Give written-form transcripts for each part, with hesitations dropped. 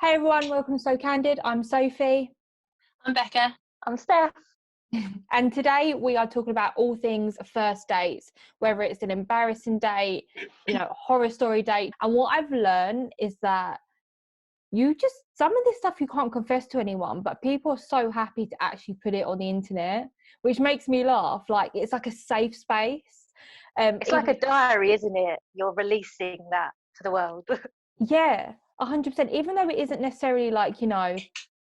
Hey everyone, welcome to So Candid. I'm Sophie. I'm Becca. I'm Steph. And today we are talking about all things first dates, whether it's an embarrassing date, horror story date. And what I've learned is that some of this stuff you can't confess to anyone, but people are so happy to actually put it on the internet, which makes me laugh. Like, it's like a safe space. It's like a diary, isn't it? You're releasing that to the world. Yeah, 100%. Even though it isn't necessarily like,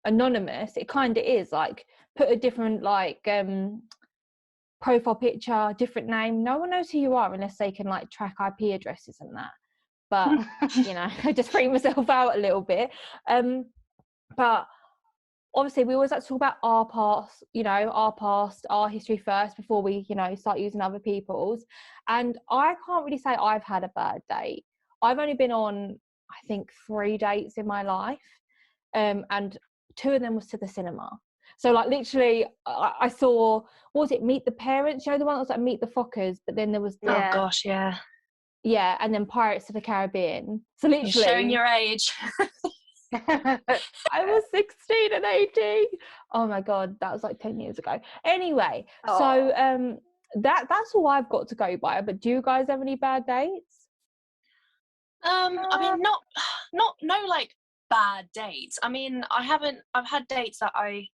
anonymous, it kind of is. Like, put a different profile picture, different name. No one knows who you are unless they can like track IP addresses and that. But I just freak myself out a little bit. But obviously we always like to talk about our past, our history first before we, start using other people's. And I can't really say I've had a bad date. I've only been on, I think, 3 dates in my life. And 2 of them was to the cinema. So like literally I saw, what was it, Meet the Parents? The one that was like Meet the Fockers, but then there was Oh gosh, yeah. Yeah, and then Pirates of the Caribbean. So literally you're showing your age. I was 16 and 18. Oh my god, that was like 10 years ago. Anyway, so that's all I've got to go by. But do you guys have any bad dates? I mean, no like bad dates. I mean, I've had dates that I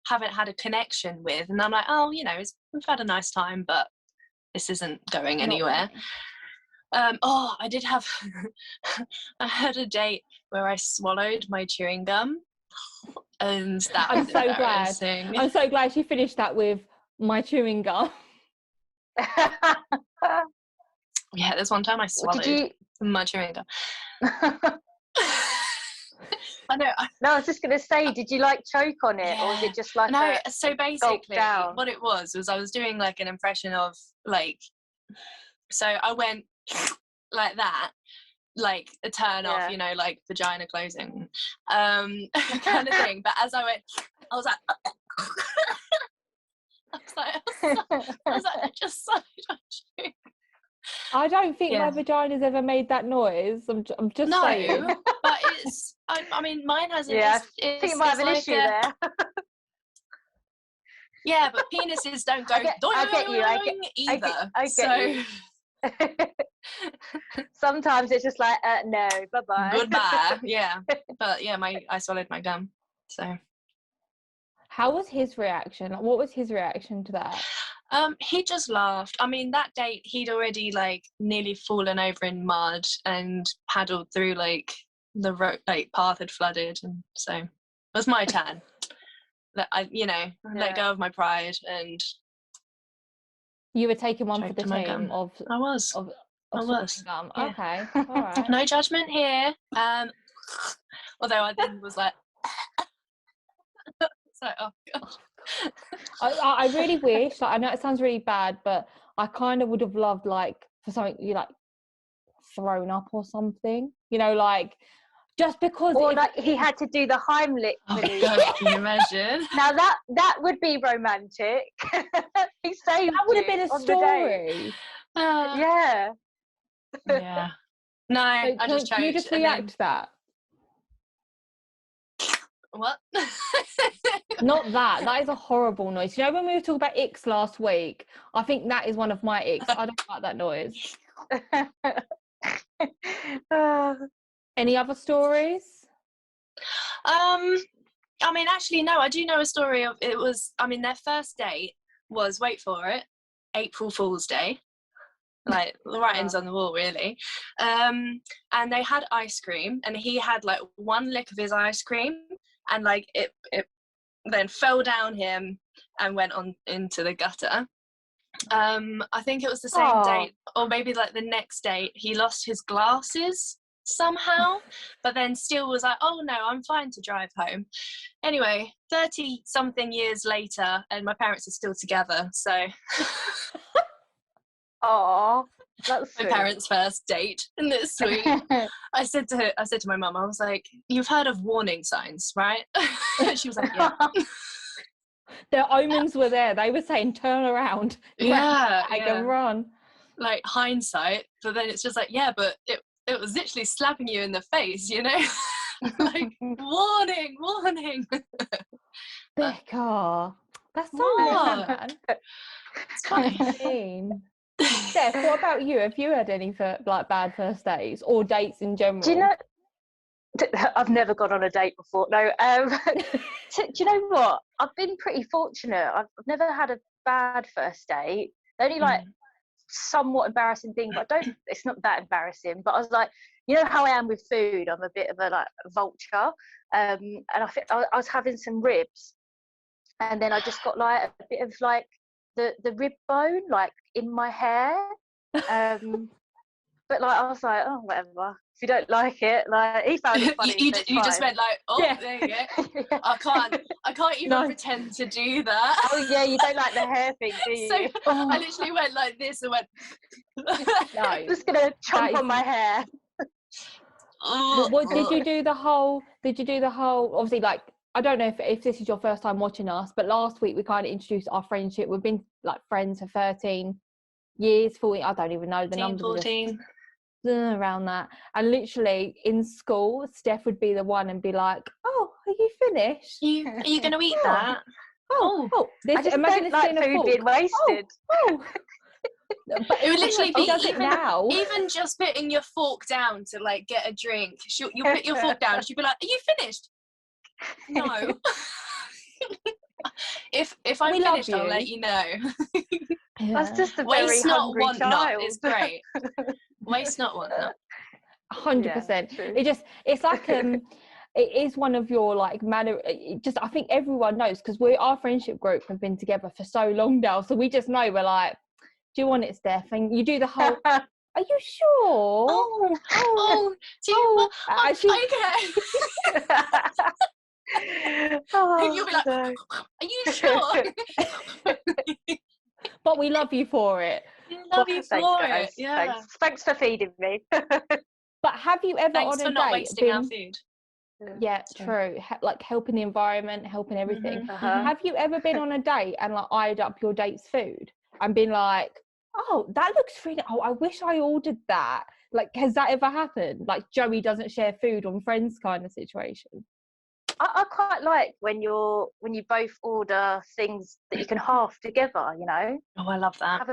haven't had a connection with, and I'm like, we've had a nice time, but this isn't going anywhere. I did have I had a date where I swallowed my chewing gum, and that was embarrassing. I'm so glad she finished that with my chewing gum. Yeah, there's one time I swallowed my chewing gum. I know. No, I was just going to say, did you like choke on it, or was it just like so basically what it was I was doing like an impression of like, so I went like that, like a turn off, like vagina closing, kind of thing. But as I went, I was like, I just swallowed my chewing. I don't think my vagina's ever made that noise. I'm just saying. But it's. I mean, mine hasn't. Yeah, I think you might have an issue there. Yeah, but penises don't go. I get you. Sometimes it's just like, no, bye-bye. Goodbye. Yeah, but yeah, I swallowed my gum. So. How was his reaction? What was his reaction to that? He just laughed. I mean, that date he'd already like nearly fallen over in mud and paddled through like the road, like path had flooded, and so it was my turn. That I, let go of my pride, and you were taking one for the team of. I was. I was. Gum. Yeah. Okay, all right. No judgment here. Although I then was like. So, oh god. I really wish, like, I know it sounds really bad, but I kind of would have loved like for something you like thrown up or something, like just because. Or like he had to do the Heimlich. Oh god, can you imagine? Now that would be romantic. He saved that would have been a story. Yeah. Yeah. No, I just choked. Can you just react to that? What? Not that. That is a horrible noise. When we were talking about icks last week, I think that is one of my icks. I don't like that noise. Any other stories? I mean, actually, no. I do know a story of it was. I mean, their first date was, wait for it, April Fool's Day. Like the writing's on the wall, really. And they had ice cream, and he had like one lick of his ice cream, and like it then fell down him and went on into the gutter. I think it was the same date, or maybe like the next date, he lost his glasses somehow, but then still was like, oh no, I'm fine to drive home. Anyway, 30 something years later, and my parents are still together, so. Oh, that's my parents' first date, and it's sweet. I said to my mum, I was like, "You've heard of warning signs, right?" She was like, "Yeah." Their omens were there. They were saying, "Turn around, and run." Like hindsight, but then it's just like, yeah, but it was literally slapping you in the face, Like, warning. Becca, that's so What? mean, man. It's funny. Mean. Steph, what about you? Have you had any like bad first dates or dates in general? Do you know? I've never gone on a date before. No. Do you know what? I've been pretty fortunate. I've never had a bad first date. The only like somewhat embarrassing thing, but it's not that embarrassing. But I was like, you know how I am with food. I'm a bit of a like vulture. And I was having some ribs, and then I just got like a bit of like the rib bone like in my hair. But like I was like, oh, whatever. If you don't like it, like he found it funny. you just went like, oh, yeah. There you go. Yeah. I can't even pretend to do that. Oh yeah, you don't like the hair thing, do you? So I literally went like this and went. No, I'm just gonna chomp on my hair. What did you do the whole? Obviously, like I don't know if this is your first time watching us, but last week we kind of introduced our friendship. We've been like friends for 13 years, 14. I don't even know the numbers. 14. Around that, and literally in school Steph would be the one and be like, oh, are you finished? Are you gonna eat that? I just don't like food being wasted. But it would literally be even just putting your fork down to like get a drink. You'll put your fork down, she'll be like, are you finished? No. if I'm finished, I'll let you know. That's just a very waste not, hungry want child. not is great. Waste not, want not. 100%. It's like it is one of your like manner. I think everyone knows because our friendship group have been together for so long now, so we just know we're like, do you want it, Steph? And you do the whole. Are you sure? Okay. You'll be like, no. are you sure? But we love you for it. Thanks, guys. Yeah. Thanks for feeding me. But have you ever Thanks on a for date not wasting our food? Yeah, true. Like helping the environment, helping everything. Have you ever been on a date and like eyed up your date's food and been like, oh, that looks really, oh, I wish I ordered that. Like, has that ever happened? Like Joey doesn't share food on Friends kind of situation. I quite like when you both order things that you can half together, you know. Oh, I love that. Have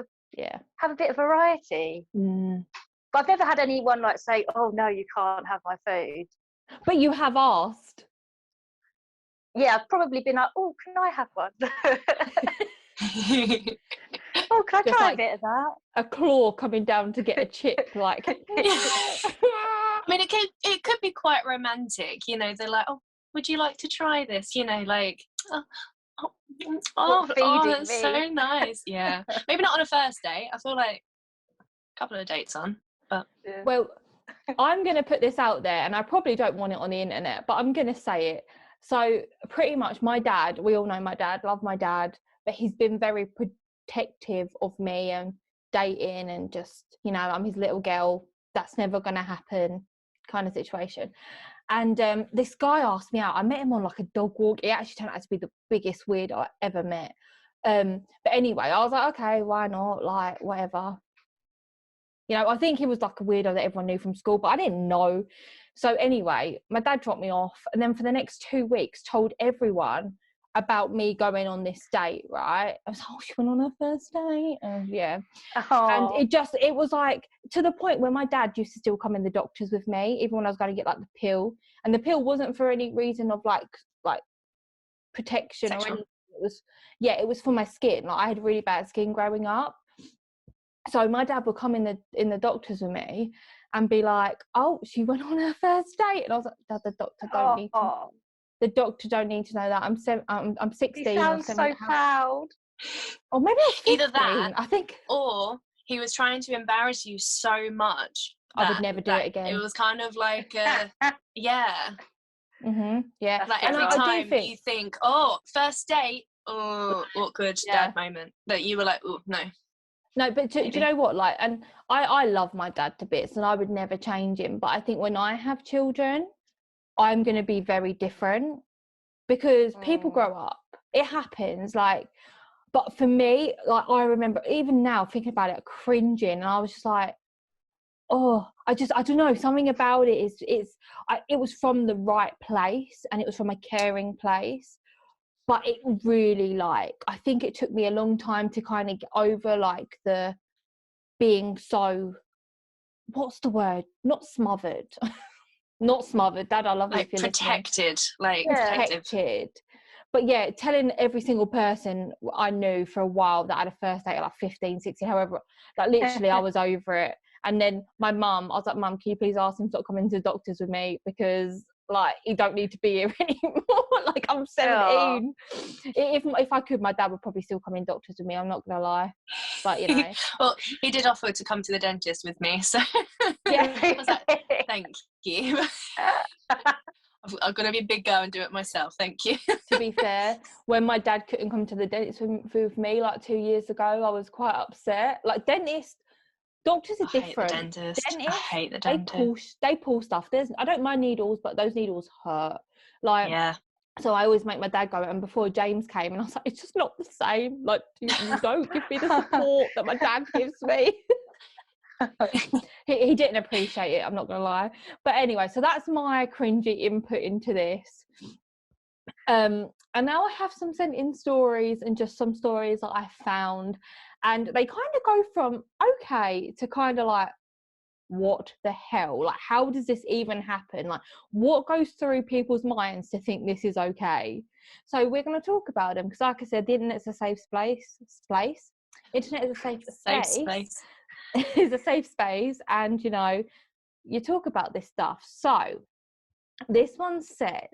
a bit of variety. But I've never had anyone like say, oh no, you can't have my food. But you have asked. Yeah, I've probably been like, oh, can I have one? Oh, can I try a bit of that? A claw coming down to get a chip, like. I mean, it could be quite romantic, you know. They're like, oh, would you like to try this? You know, like, that's me. so nice. Yeah, maybe not on a first date. I feel like a couple of dates on, but well, I'm going to put this out there, and I probably don't want it on the internet, but I'm going to say it. So pretty much my dad, we all know my dad, love my dad, but he's been very protective of me and dating and just, you know, I'm his little girl. That's never going to happen kind of situation. And this guy asked me out. I met him on like a dog walk. It actually turned out to be the biggest weirdo I ever met. But anyway, I was like, okay, why not? Like, whatever. You know, I think he was like a weirdo that everyone knew from school, but I didn't know. So anyway, my dad dropped me off, and then for the next 2 weeks told everyone about me going on this date, right? I was like, oh, she went on her first date? Yeah. And it was like, to the point where my dad used to still come in the doctors with me, even when I was going to get like the pill. And the pill wasn't for any reason of like protection or anything. It was for my skin. Like I had really bad skin growing up. So my dad would come in the doctors with me and be like, oh, she went on her first date. And I was like, Dad, the doctor don't need to. The doctor don't need to know that. I'm 16. He sounds so proud. Or maybe I was 15, either that, I think. Or he was trying to embarrass you so much I would never do it again. It was kind of like, yeah. Yeah. Like every time you think, oh, first date, oh, awkward dad moment. That you were like, oh, no. No, but do you know what? Like, and I love my dad to bits and I would never change him. But I think when I have children, I'm going to be very different because people grow up. It happens. Like, but for me, like, I remember even now thinking about it, cringing. And I was just like, I don't know, something about it it was from the right place, and it was from a caring place, but it really, like, I think it took me a long time to kind of get over, like, the being so, what's the word, not smothered. Not smothered, Dad, I love you like if you're protected, like Yeah. protected. But yeah, telling every single person I knew for a while that I had a first date at like 15, 16, however, like literally I was over it. And then my mum, I was like, Mum, can you please ask him to stop coming to the doctors with me, because like he don't need to be here anymore. Like, I'm 17. If I could, my dad would probably still come in doctors with me, I'm not gonna lie. But you know. Well, he did offer to come to the dentist with me, so Yeah. I was like, thank you. I've got to be a big girl and do it myself, thank you. To be fair, when my dad couldn't come to the dentist with me like 2 years ago, I was quite upset. Like, doctors are different. I hate the dentist. They pull stuff. I don't mind needles, but those needles hurt. Like, yeah. So I always make my dad go, and before James came, and I was like, it's just not the same. Like, you don't give me the support that my dad gives me. He didn't appreciate it, I'm not gonna lie. But anyway, so that's my cringy input into this. And now I have some sent in stories, and just some stories that I found, and they kind of go from okay to kind of like, what the hell? Like, how does this even happen? Like, what goes through people's minds to think this is okay? So we're going to talk about them, because like I said, the internet's a safe space. Internet is a safe space. Is a safe space, and you know, you talk about this stuff. So this one says,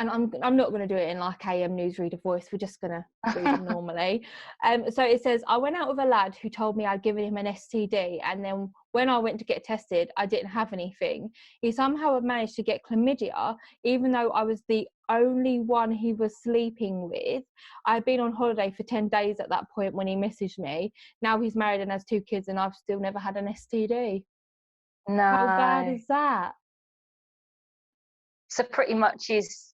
and I'm not going to do it in like AM newsreader voice, we're just going to read them normally. So it says, I went out with a lad who told me I'd given him an STD, and then when I went to get tested, I didn't have anything. He somehow had managed to get chlamydia, even though I was the only one he was sleeping with. I'd been on holiday for 10 days at that point when he messaged me. Now he's married and has 2 kids, and I've still never had an STD. No. How bad is that? So pretty much he's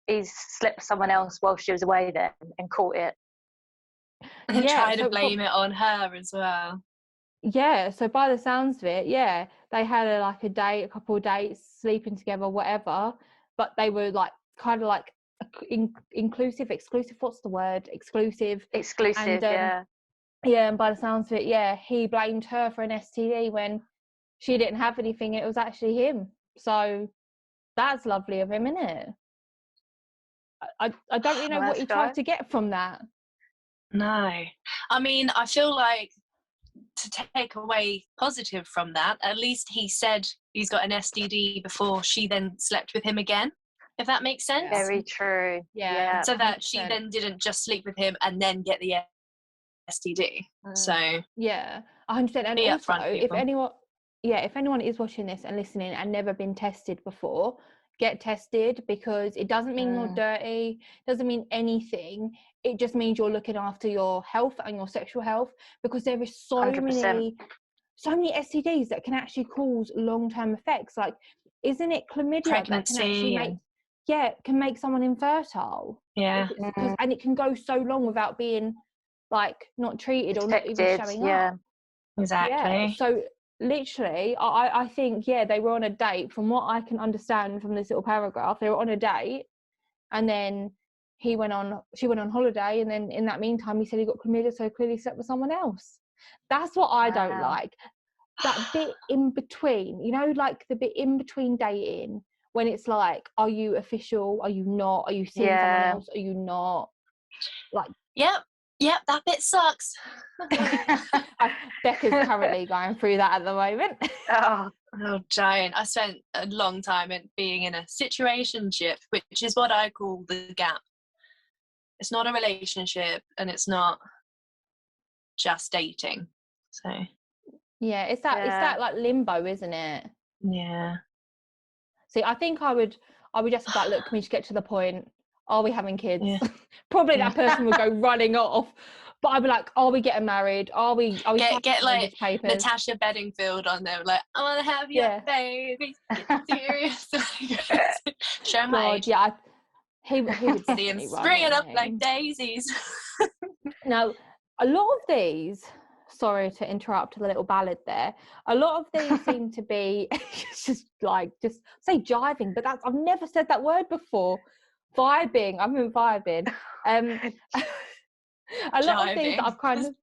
slept with someone else while she was away then and caught it. And Yeah, try to so blame it on her as well. Yeah, so by the sounds of it, yeah, they had a couple of dates, sleeping together, whatever, but they were like kind of like exclusive, what's the word? Exclusive, and, yeah. Yeah, and by the sounds of it, yeah, he blamed her for an STD when she didn't have anything. It was actually him. So that's lovely of him, isn't it? I don't really know what he tried to get from that. No. I mean, I feel like, to take away positive from that, at least he said he's got an STD before she then slept with him again, if that makes sense. Very true. Yeah. So that she then didn't just sleep with him and then get the STD. So yeah, 100%. And also, if anyone is watching this and listening and never been tested before, get tested, because it doesn't mean you're dirty, doesn't mean anything. It just means you're looking after your health and your sexual health, because there is so 100%. many STDs that can actually cause long-term effects. Like, isn't it chlamydia pregnancy that can actually can make someone infertile? Yeah. And it can go so long without being like not treated or not even showing up. Exactly. Yeah. So literally, I think, they were on a date. From what I can understand from this little paragraph, they were on a date, and then she went on holiday, and then in that meantime he said he got chlamydia, so clearly slept with someone else. That's what I don't like. That bit in between, you know, like the bit in between dating, when it's like, are you official, are you not, are you seeing someone else, are you not? Like, Yep, that bit sucks. Becca's currently going through that at the moment. Oh, giant. I spent a long time being in a situationship, which is what I call the gap. It's not a relationship, and it's not just dating. So yeah, it's that like limbo, isn't it? Yeah. See, I think I would just be like, look, can we just get to the point? Are we having kids? Yeah. Probably that person would go running off. But I'd be like, are we getting married? Are we get like Natasha Bedingfield on there, like, I want to have your baby. Get serious. Show my age. Yeah, he would spring it up like daisies. Now, a lot of these, sorry to interrupt the little ballad there. A lot of these seem to be just say jiving, but I've never said that word before. Vibing. I mean vibing. A lot of these that I've kind of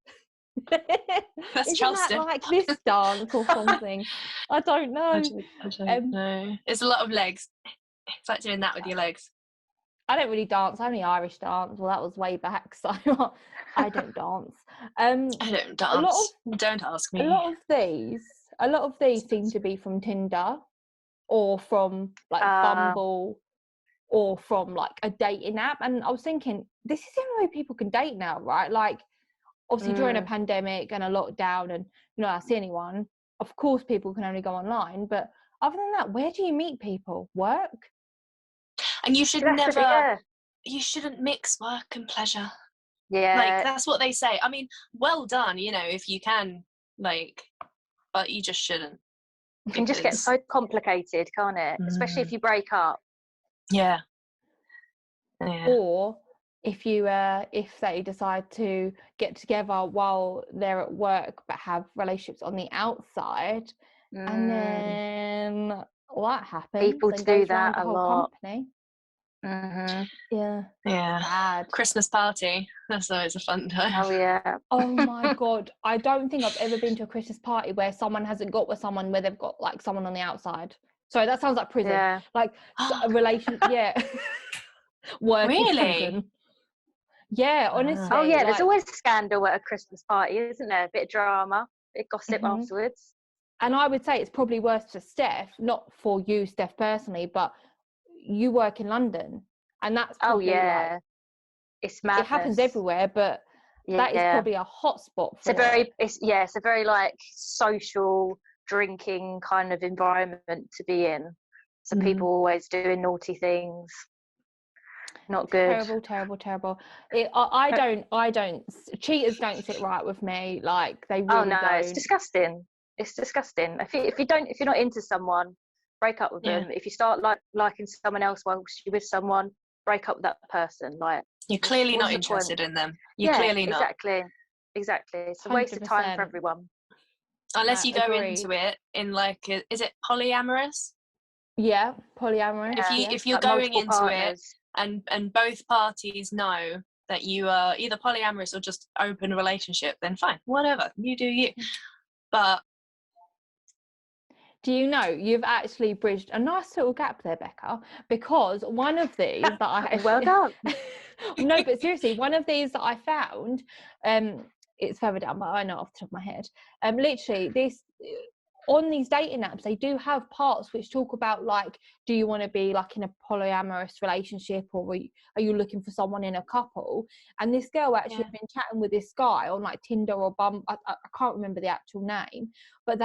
That's isn't Charleston. that like this dance or something? I don't know. I don't know. It's a lot of legs. It's like doing that with your legs. I don't really dance. I only Irish dance. Well, that was way back, so I don't dance. I don't dance. Don't ask me. A lot of these seem to be from Tinder, or from like Bumble, or from like a dating app. And I was thinking, this is the only way people can date now, right? Like, obviously during a pandemic and a lockdown, and I see anyone. Of course, people can only go online, but other than that, where do you meet people? Work. And you should you shouldn't mix work and pleasure. Yeah. Like, that's what they say. I mean, well done, if you can, but you just shouldn't. It can just get so complicated, can't it? Especially if you break up. Yeah. Or if they decide to get together while they're at work but have relationships on the outside, and then what happens? People do that a lot. Company. Yeah. Bad. Christmas party. That's always a fun time. Oh yeah. Oh my god. I don't think I've ever been to a Christmas party where someone hasn't got with someone where they've got like someone on the outside. Sorry, that sounds like prison. Yeah. Like a relation. Yeah. Work really? Prison. Yeah, honestly. Oh yeah, there's always scandal at a Christmas party, isn't there? A bit of drama, a bit of gossip afterwards. And I would say it's probably worse for Steph, not for you, Steph, personally, but you work in London, and that's probably it's madness. It happens everywhere, but that is probably a hot spot for it's a very like social drinking kind of environment to be in. So people always doing naughty things. Not good. Terrible. I don't. Cheaters don't sit right with me. Like they really don't. It's disgusting. It's disgusting. If you're not into someone, break up with them. If you start liking someone else whilst you're with someone, break up with that person. Like, you're clearly not interested in them. You're clearly not. Exactly. It's a waste of time for everyone. Unless you go into it in like, is it polyamorous? Yeah, polyamorous. If you're going into it and both parties know that you are either polyamorous or just open relationship, then fine, whatever, you do you. But do you know you've actually bridged a nice little gap there, Becca? Because one of these that I well done. No, but seriously, one of these that I found, it's further down, but I know off the top of my head. Literally, this on these dating apps, they do have parts which talk about like, do you want to be like in a polyamorous relationship, or are you looking for someone in a couple? And this girl actually had been chatting with this guy on like Tinder or Bumble. I can't remember the actual name, but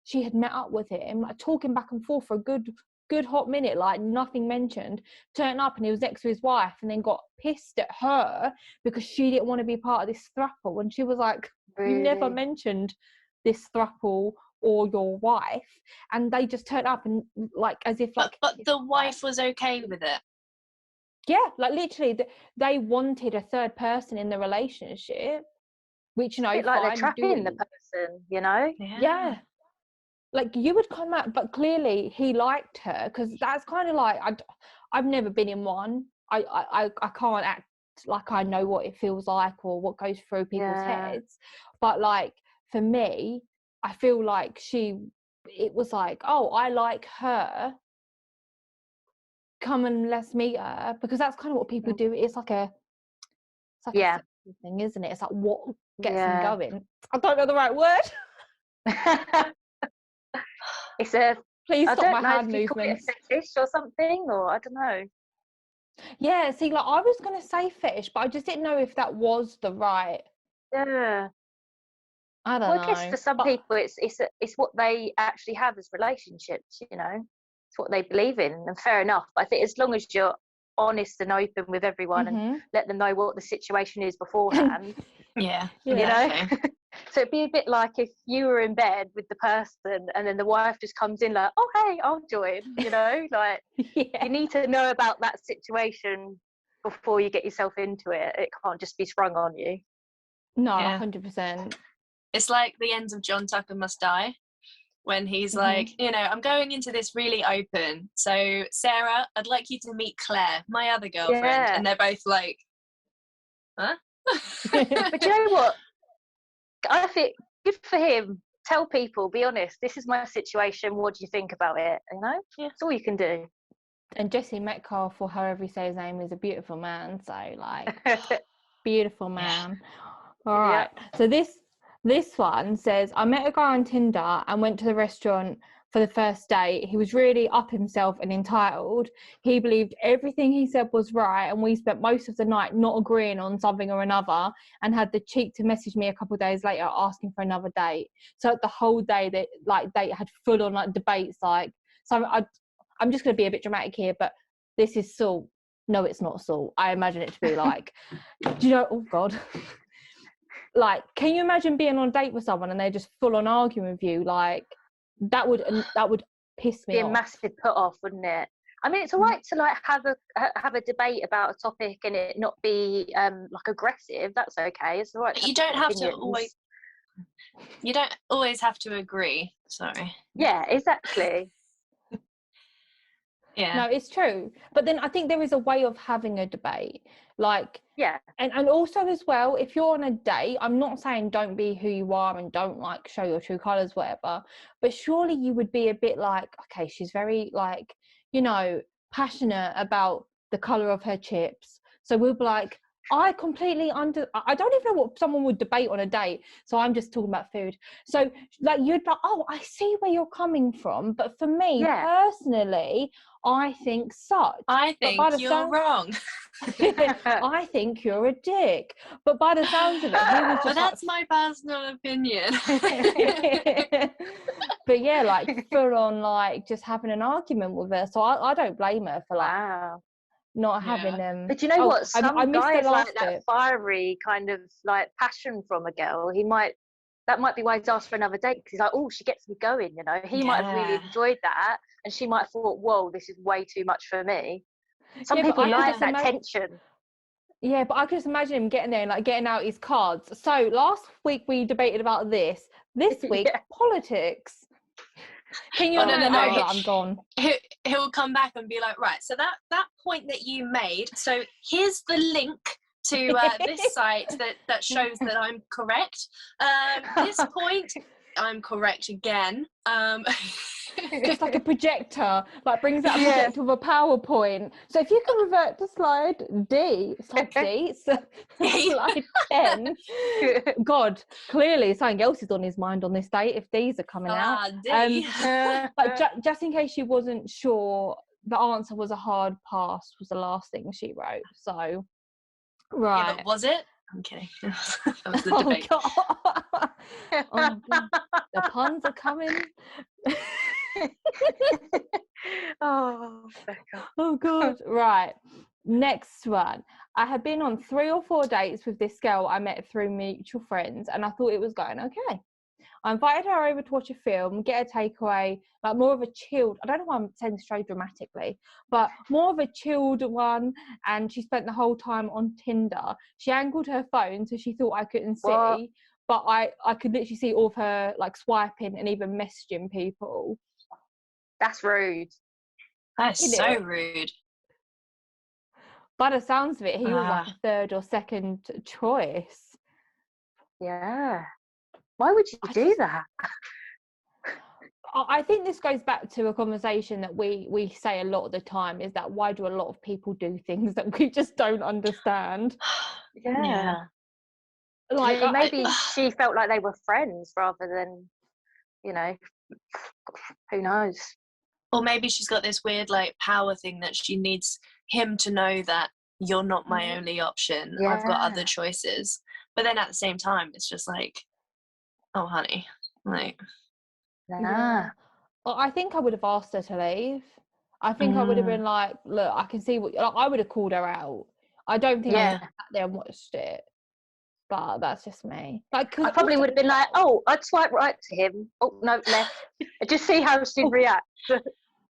she had met up with him, like talking back and forth for a good hot minute, like nothing mentioned. Turned up and he was next to his wife, and then got pissed at her because she didn't want to be part of this throuple. And she was like, really? You never mentioned this throuple or your wife. And they just turned up and like as if like. But the wife was okay with it. Yeah, like literally, they wanted a third person in the relationship, which like they're trapping the person, Yeah. Like you would come out, but clearly he liked her, because that's kind of like I've never been in one. I can't act like I know what it feels like or what goes through people's heads. But like for me, I feel like it was like, oh, I like her. Come and let's meet her, because that's kind of what people do. It's like a sexy thing, isn't it? It's like what gets them going. I don't know the right word. It's a please stop my hand movements. Fetish or something, or I don't know. Yeah, see, like I was gonna say fetish, but I just didn't know if that was the right. Yeah. I don't know. I guess for some people, it's what they actually have as relationships. It's what they believe in, and fair enough. But I think as long as you're honest and open with everyone and let them know what the situation is beforehand. So it'd be a bit like if you were in bed with the person and then the wife just comes in like, oh hey, I'll join, like you need to know about that situation before you get yourself into it. It can't just be sprung on you. No, 100%. It's like the end of John Tucker Must Die, when he's like, you know, I'm going into this really open. So, Sarah, I'd like you to meet Claire, my other girlfriend. Yeah. And they're both like, huh? But you know what? I think good for him. Tell people, be honest. This is my situation. What do you think about it? You know, that's all you can do. And Jesse Metcalfe, or however you say his name, is a beautiful man. So, like, beautiful man. All right. So this one says, I met a guy on Tinder and went to the restaurant for the first date. He was really up himself and entitled. He believed everything he said was right, and we spent most of the night not agreeing on something or another, and had the cheek to message me a couple of days later asking for another date. So the whole day that like date had full on like debates. Like, so I'm just going to be a bit dramatic here, but this is salt. No, it's not salt. I imagine it to be like, do you know? Oh God. Like, can you imagine being on a date with someone and they're just full on arguing with you? Like, that would piss me off. Be a massive put off, wouldn't it? I mean, it's all right to like have a debate about a topic and it not be like aggressive. That's okay. It's all right. You don't have to always. You don't always have to agree. Sorry. Yeah, exactly. Yeah. No, it's true. But then I think there is a way of having a debate. Like, yeah. And also as well, if you're on a date, I'm not saying don't be who you are and don't like show your true colours, whatever. But surely you would be a bit like, okay, she's very like, you know, passionate about the colour of her chips. So we'll be like, I don't even know what someone would debate on a date. So I'm just talking about food. So like you'd be like, oh, I see where you're coming from. But for me personally, I think such. I think you're wrong. I think you're a dick. But by the sounds of it, he was just but that's my personal opinion. But yeah, like full on like just having an argument with her. So I don't blame her for like not having them. But you know what? Some I guys like that fiery kind of like passion from a girl. That might be why he's asked for another date, because he's like, oh, she gets me going, you know. He might have really enjoyed that, and she might have thought, whoa, this is way too much for me. Some people like that tension. Yeah, but I can just imagine him getting there and like getting out his cards. So last week we debated about this. This week, politics. Can you? No, I'm gone. He'll come back and be like, right. So that point that you made. So here's the link to this site that shows that I'm correct. This point, I'm correct again. Just like a projector, like brings out a projector with a PowerPoint. So if you can revert to slide D, so slide 10. God, clearly something else is on his mind on this date if these are coming out. But just in case you wasn't sure, the answer was a hard pass was the last thing she wrote. So, right. Yeah, but was it? I'm kidding. That was the debate. God. The puns are coming. Oh God. Right. Next one. I had been on 3 or 4 dates with this girl I met through mutual friends, and I thought it was going okay. I invited her over to watch a film, get a takeaway, like more of a chilled, I don't know why I'm saying this so dramatically, but more of a chilled one, and she spent the whole time on Tinder. She angled her phone so she thought I couldn't see, but I could literally see all of her like swiping and even messaging people. That's rude. That's so rude. By the sounds of it, he was like a third or second choice. Yeah. Why would you do that? I think this goes back to a conversation that we say a lot of the time, is that why do a lot of people do things that we just don't understand? Yeah. Like maybe she felt like they were friends rather than, you know, who knows? Or maybe she's got this weird like power thing that she needs him to know that you're not my only option. Yeah. I've got other choices. But then at the same time, it's just like, oh, honey, like. Yeah. Well, I think I would have asked her to leave. I think I would have been like, look, I can see what. Like, I would have called her out. I don't think I sat there and watched it. But that's just me. Like, I probably would have been like, oh, I'd swipe right to him. Oh, no, left. Just see how she'd react.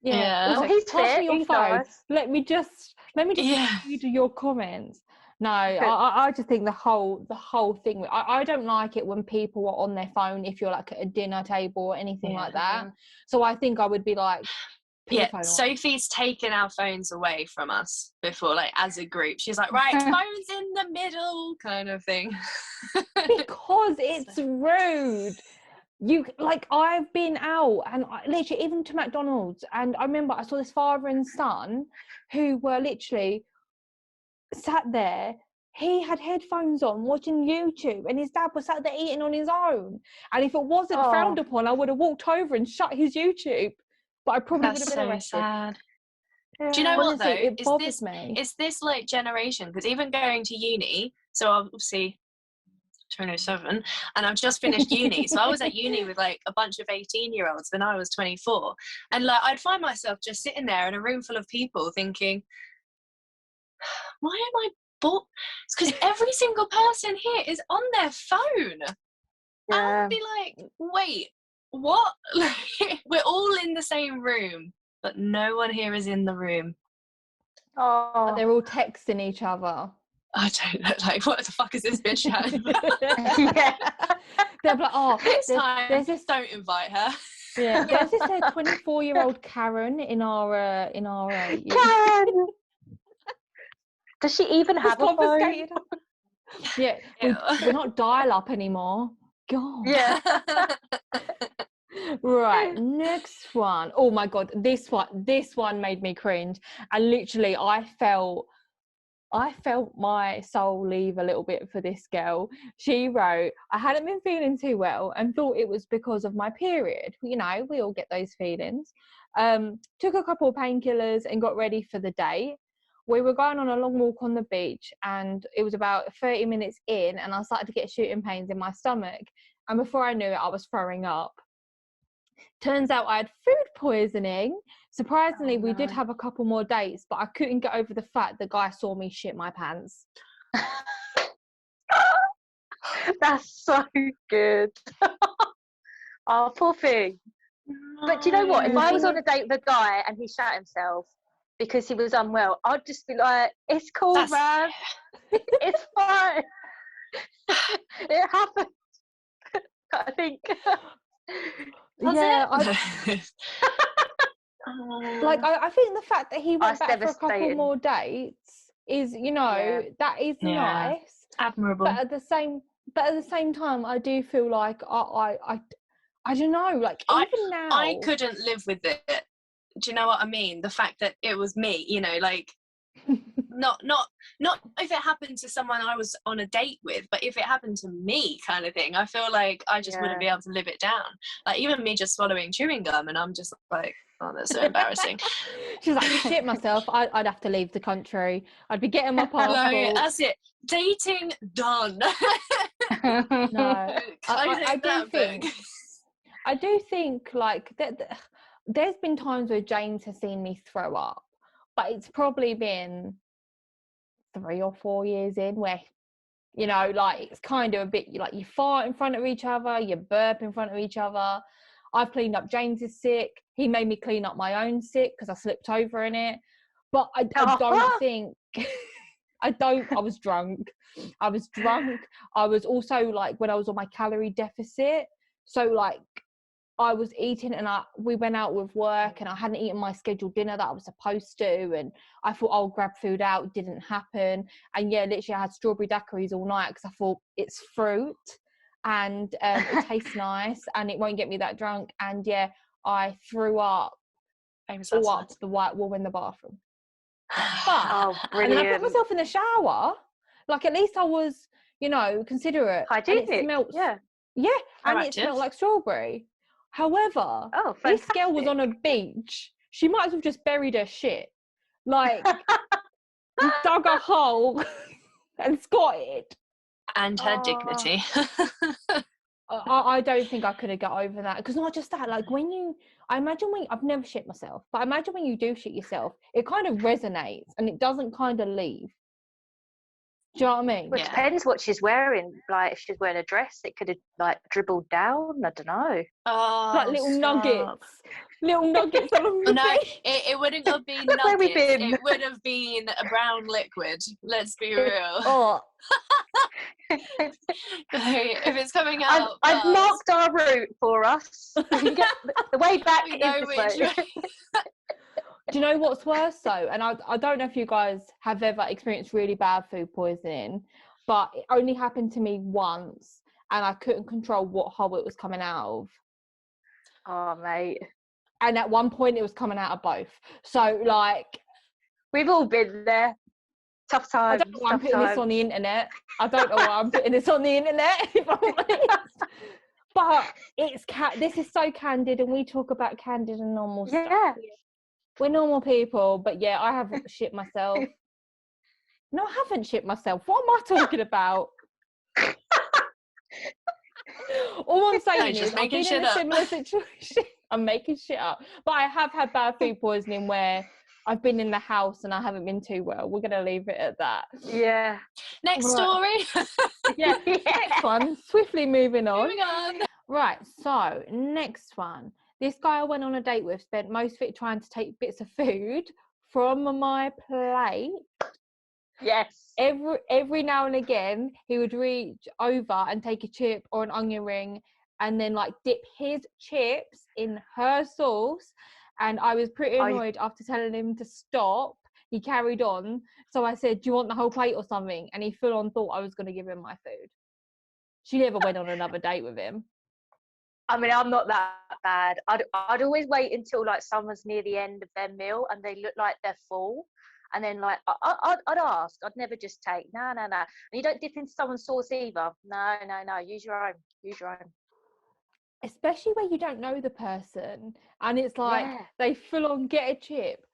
Yeah. Also, he's pass fit. me your phone. Nice. Let me just read your comments. No, I just think the whole thing. I don't like it when people are on their phone if you're like at a dinner table or anything like that. So I think I would be like, put your phone on. Sophie's taken our phones away from us before, like as a group. She's like, right, phones in the middle, kind of thing. Because it's rude. You like, I've been out and literally even to McDonald's, and I remember I saw this father and son who were literally sat there. He had headphones on watching YouTube, and his dad was sat there eating on his own. And if it wasn't frowned upon, I would have walked over and shut his YouTube. But I probably would have been arrested. Sad. Yeah. Do you know what though? It bothers me. It's this like generation, because even going to uni, so obviously 27, and I've just finished uni. So I was at uni with like a bunch of 18-year-olds when I was 24, and like I'd find myself just sitting there in a room full of people thinking, why am I bored? It's because every single person here is on their phone. I'd be like, wait, what? We're all in the same room, but no one here is in the room. But they're all texting each other. I don't know, like, what the fuck is this bitch chatting? They're like, there's this, don't invite her. Yeah, there's this 24-year-old Karen in our Karen! Does she even have a phone? Yeah, we're not dial-up anymore. God. Yeah. Right, next one. Oh my God, this one made me cringe. And literally, I felt my soul leave a little bit for this girl. She wrote, I hadn't been feeling too well and thought it was because of my period. You know, we all get those feelings. Took a couple of painkillers and got ready for the date. We were going on a long walk on the beach, and it was about 30 minutes in, and I started to get shooting pains in my stomach. And before I knew it, I was throwing up. Turns out I had food poisoning. Surprisingly, we did have a couple more dates, but I couldn't get over the fact the guy saw me shit my pants. That's so good. Oh, poor thing. But do you know what? If I was on a date with a guy and he shat himself because he was unwell, I'd just be like, it's cool, man. It's fine. It happened. I think. I think the fact that he went back for a couple more dates is, you know, that is nice, admirable. But at the same time, I do feel like I don't know, like even now, I couldn't live with it. Do you know what I mean? The fact that it was me, you know, like not if it happened to someone I was on a date with, but if it happened to me, kind of thing, I feel like I just wouldn't be able to live it down. Like even me just swallowing chewing gum, and I'm just like, oh, that's so embarrassing. She's like, shit myself, I'd have to leave the country. I'd be getting my passport. Like, that's it. Dating done. No, I do think like that. There's been times where James has seen me throw up, but it's probably been 3 or 4 years in where, you know, like it's kind of a bit like you fart in front of each other, you burp in front of each other. I've cleaned up James's sick. He made me clean up my own sick because I slipped over in it. But I don't think I was drunk. I was also like when I was on my calorie deficit. So like I was eating and we went out with work and I hadn't eaten my scheduled dinner that I was supposed to, and I thought I'll grab food out. It didn't happen. And yeah, literally I had strawberry daiquiris all night because I thought it's fruit and it tastes nice and it won't get me that drunk. And yeah, I threw up all up the white wall in the bathroom. But, and then I put myself in the shower. Like at least I was, you know, considerate. Hygienic. And it smelled, and it smelled like strawberry. However, this girl was on a beach. She might as well just buried her shit. Like, dug a hole and squatted. And her dignity. I don't think I could have got over that. Because not just that, like I've never shit myself, but I imagine when you do shit yourself, it kind of resonates and it doesn't kind of leave. Do you know what I mean? Well, it depends what she's wearing. Like, if she's wearing a dress, it could have like dribbled down. I don't know. Oh, Like little nuggets. Little nuggets along Oh, the no, face. it wouldn't have been Where we nuggets. been? It would have been a brown liquid. Let's be real. Oh, If it's coming out, I've fast, marked our route for us. We can get the way back we know is which this way. way. do you know what's worse though? And I don't know if you guys have ever experienced really bad food poisoning, but it only happened to me once, and I couldn't control what hole it was coming out of. Oh, mate. And at one point, it was coming out of both. So, like, We've all been there. Tough I times. don't know why I'm putting this on the internet. I don't know why I'm putting this on the internet, if I'm honest. But this is so candid, and we talk about candid and normal stuff. Yeah. We're normal people, but yeah, I have shit myself. No, I haven't shit myself. What am I talking about? All I'm saying is I've been in a similar situation. I'm making shit up. But I have had bad food poisoning where I've been in the house and I haven't been too well. We're going to leave it at that. Yeah. Next story. Yeah, next one. Swiftly moving on. Moving on. Right, so next one. This guy I went on a date with spent most of it trying to take bits of food from my plate. Yes. Every now and again, he would reach over and take a chip or an onion ring and then like dip his chips in her sauce. And I was pretty annoyed after telling him to stop. He carried on. So I said, do you want the whole plate or something? And he full on thought I was going to give him my food. She never went on another date with him. I mean, I'm not that bad. I'd always wait until like someone's near the end of their meal and they look like they're full. And then like I'd ask. I'd never just take. No. And you don't dip into someone's sauce either. No. Use your own. Especially where you don't know the person. And it's like they full on get a chip,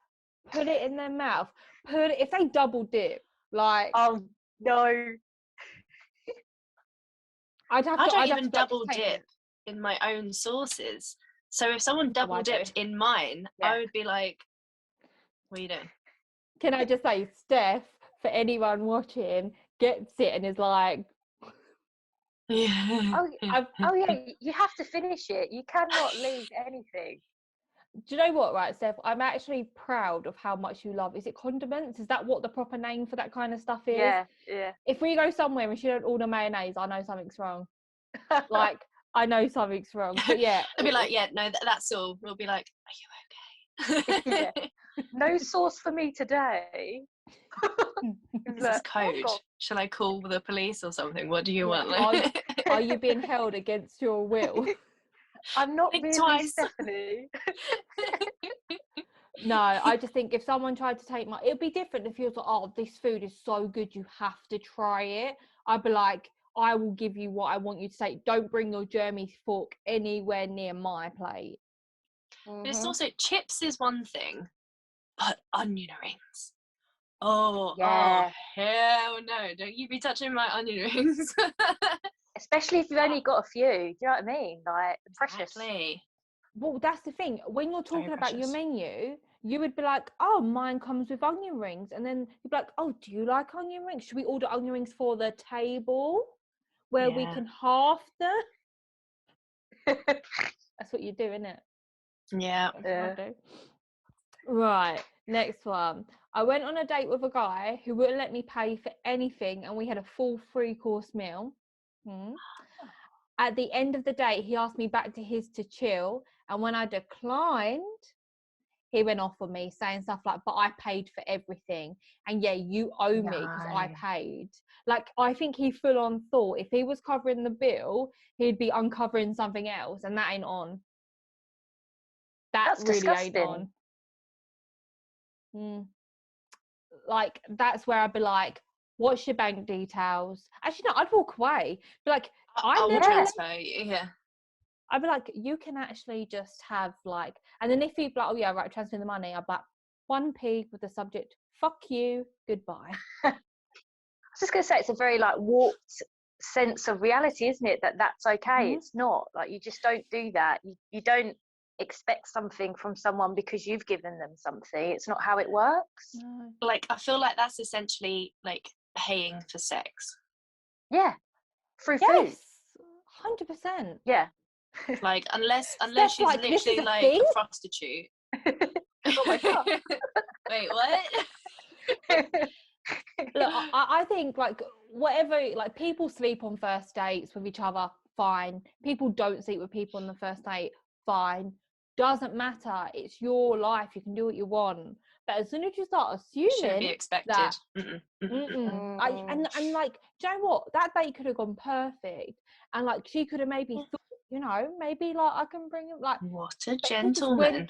put it in their mouth, if they double dip, like... Oh, no. I don't even double dip in my own sauces. So if someone double dipped in mine, I would be like, what are you doing? Can I just say, Steph, for anyone watching, gets it and is like... Oh yeah, you have to finish it. You cannot leave anything. Do you know what, right, Steph? I'm actually proud of how much you love. Is it condiments? Is that what the proper name for that kind of stuff is? Yeah. If we go somewhere and she don't order mayonnaise, I know something's wrong. Like, I know something's wrong. But yeah. I'll be like, yeah, no, that's all. We'll be like, are you okay? Yeah. No sauce for me today. This is code. Oh, shall I call the police or something? What do you want? Are you being held against your will? I'm not really twice. Stephanie. No, I just think if someone tried to take it'd be different if you was like, oh, this food is so good, you have to try it. I'd be like, I will give you what I want you to take. Don't bring your germy fork anywhere near my plate. Mm-hmm. It's also, chips is one thing, but onion rings. Oh, hell no. Don't you be touching my onion rings. Especially if you've only got a few. Do you know what I mean? Like, precious. Well, that's the thing. When you're talking about your menu, you would be like, oh, mine comes with onion rings. And then you'd be like, oh, do you like onion rings? Should we order onion rings for the table where we can half them? That's what you do, isn't it? Yeah. Right, next one. I went on a date with a guy who wouldn't let me pay for anything, and we had a full 3-course meal. At the end of the date, he asked me back to his to chill, and when I declined, he went off on me saying stuff like, but I paid for everything, and yeah, you owe me because I paid. Like, I think he full on thought if he was covering the bill, he'd be uncovering something else, and that ain't on. That's really disgusting. Ain't on. Like, that's where I'd be like, what's your bank details? Actually, no, I'd walk away. Be like, I'll transfer you. Yeah. I'd be like, you can actually just have like, and then if he'd be like, oh yeah, right, transfer the money, I'd be like, 1p with the subject, fuck you, goodbye. I was just going to say, it's a very like warped sense of reality, isn't it? That's okay. It's not. Like, you just don't do that. You don't expect something from someone because you've given them something. It's not how it works. Like, I feel like that's essentially like paying for sex. Yeah, through food. Yes, 100%. Yeah. Like unless Steph's she's like, this is literally a like thing? a prostitute. Oh my god. Wait, what? Look, I think like whatever, like people sleep on first dates with each other, fine. People don't sleep with people on the first date, fine. Doesn't matter. It's your life. You can do what you want. But as soon as you start Shouldn't be assuming expected. that, Mm. and like, do you know what? That date could have gone perfect, and like she could have maybe thought, you know, maybe like I can bring him like. What a But gentleman.